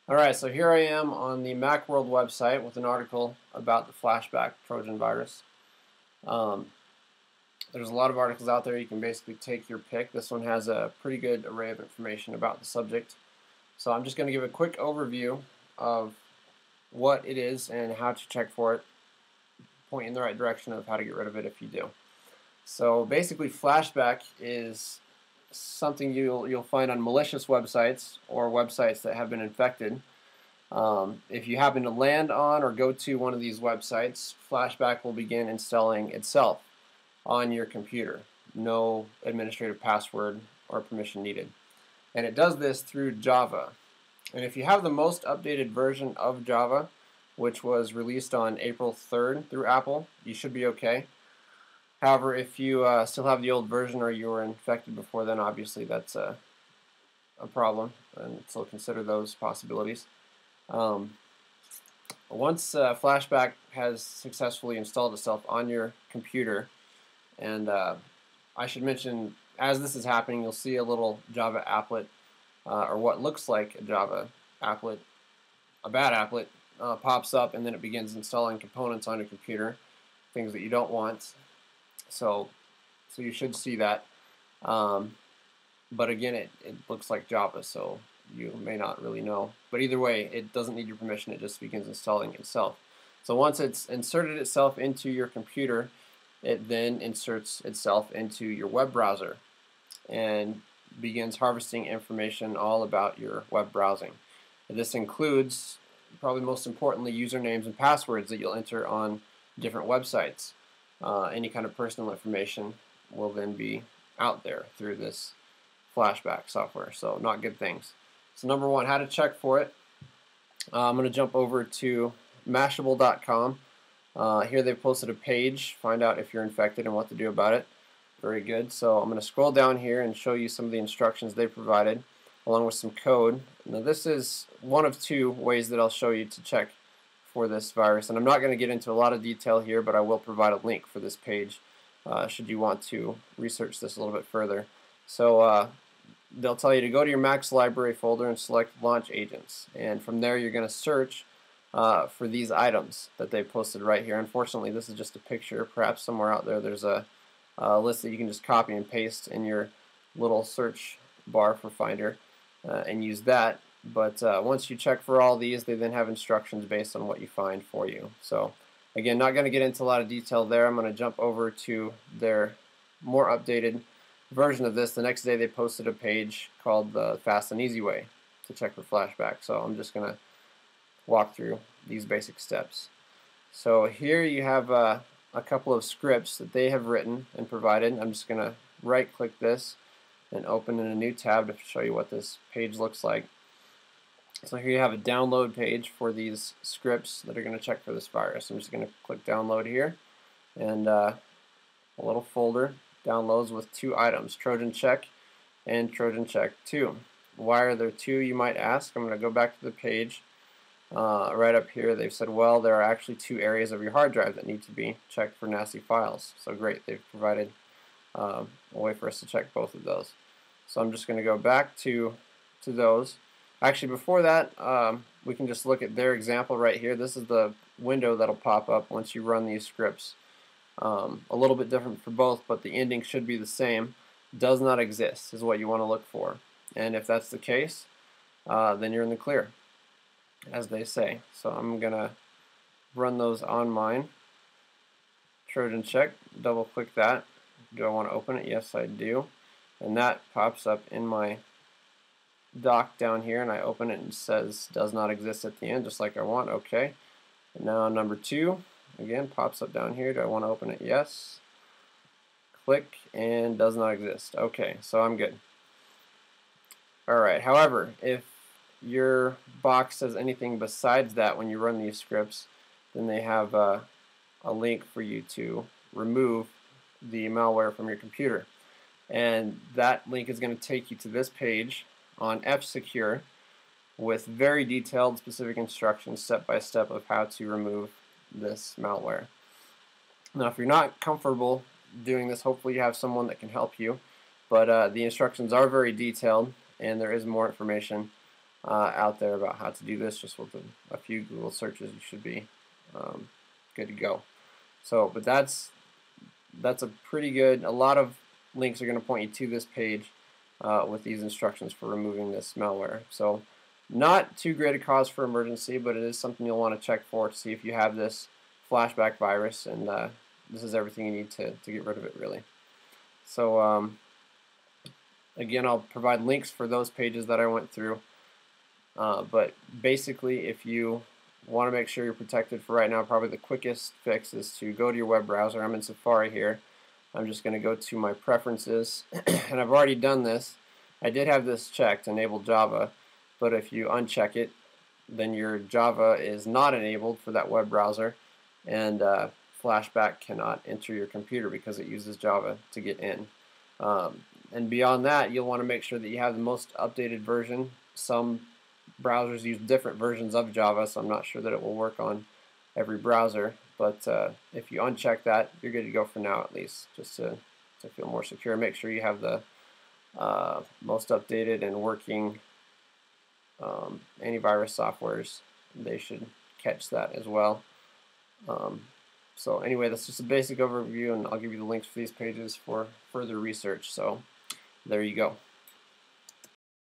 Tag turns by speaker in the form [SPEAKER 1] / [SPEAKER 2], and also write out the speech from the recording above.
[SPEAKER 1] Alright, so here I am on the Macworld website with an article about the Flashback Trojan virus. Um, there's a lot of articles out there. You can basically take your pick. This one has a pretty good array of information about the subject. So I'm just going to give a quick overview of what it is and how to check for it, point in the right direction of how to get rid of it if you do. So basically, Flashback is something you'll find on malicious websites or websites that have been infected. If you happen to land on or go to one of these websites, Flashback will begin installing itself on your computer. No administrative password or permission needed. And it does this through Java. And if you have the most updated version of Java, which was released on April 3rd through Apple, you should be okay. However, if you still have the old version or you were infected before then, obviously that's a problem, and still consider those possibilities. Once Flashback has successfully installed itself on your computer, and I should mention, as this is happening, you'll see a little Java applet, or what looks like a Java applet, a bad applet, pops up, and then it begins installing components on your computer, things that you don't want. So you should see that. But again, it looks like Java, so you may not really know. But either way, it doesn't need your permission. It just begins installing itself. So once it's inserted itself into your computer, it then inserts itself into your web browser and begins harvesting information all about your web browsing. And this includes, probably most importantly, usernames and passwords that you'll enter on different websites. Any kind of personal information will then be out there through this Flashback software, so not good things. So number one, how to check for it. I'm going to jump over to Mashable.com. Here they've posted a page, find out if you're infected and what to do about it. Very good. So I'm going to scroll down here and show you some of the instructions they provided, along with some code. Now this is one of two ways that I'll show you to check for this virus, and I'm not going to get into a lot of detail here, but I will provide a link for this page should you want to research this a little bit further. So they'll tell you to go to your Mac's library folder and select launch agents, and from there you're going to search for these items that they posted right here. Unfortunately, this is just a picture. Perhaps somewhere out there there's a list that you can just copy and paste in your little search bar for Finder and use that. But once you check for all these, they then have instructions based on what you find for you. So again, not going to get into a lot of detail there. I'm going to jump over to their more updated version of this. The next day they posted a page called the Fast and Easy Way to check for Flashback. So I'm just going to walk through these basic steps. So here you have a couple of scripts that they have written and provided. I'm just going to right click this and open in a new tab to show you what this page looks like. So here you have a download page for these scripts that are going to check for this virus. I'm just going to click download here, and a little folder downloads with two items, Trojan Check and Trojan Check 2. Why are there two, you might ask? I'm going to go back to the page. Right up here they've said, well, there are actually two areas of your hard drive that need to be checked for nasty files. So great, they've provided a way for us to check both of those. So I'm just going to go back to those. Actually, before that, we can just look at their example right here. This is the window that'll pop up once you run these scripts. A little bit different for both, but the ending should be the same. Does not exist is what you want to look for. And if that's the case, then you're in the clear, as they say. So I'm going to run those on mine. Trojan Check, double click that. Do I want to open it? Yes, I do. And that pops up in my dock down here, and I open it and it says does not exist at the end, just like I want. Okay. And now number two, again, pops up down here. Do I want to open it? Yes. Click, and does not exist. Okay, so I'm good. Alright, however, if your box says anything besides that when you run these scripts, then they have a link for you to remove the malware from your computer. And that link is going to take you to this page on F-Secure with very detailed specific instructions step by step of how to remove this malware. Now if you're not comfortable doing this, hopefully you have someone that can help you, but the instructions are very detailed and there is more information out there about how to do this. Just with a few Google searches, you should be good to go. So, but that's a pretty good. A lot of links are going to point you to this page with these instructions for removing this malware. So, not too great a cause for emergency, but it is something you'll want to check for to see if you have this flashback virus, and this is everything you need to get rid of it, really. So again, I'll provide links for those pages that I went through, but basically if you want to make sure you're protected for right now, probably the quickest fix is to go to your web browser. I'm in Safari here. I'm just going to go to my preferences, and I've already done this. I did have this checked, enable Java, but if you uncheck it, then your Java is not enabled for that web browser, and Flashback cannot enter your computer because it uses Java to get in. And beyond that, you'll want to make sure that you have the most updated version. Some browsers use different versions of Java, so I'm not sure that it will work on every browser. But if you uncheck that, you're good to go for now, at least, just to feel more secure. Make sure you have the most updated and working antivirus softwares. They should catch that as well. So anyway, that's just a basic overview, and I'll give you the links for these pages for further research. So there you go.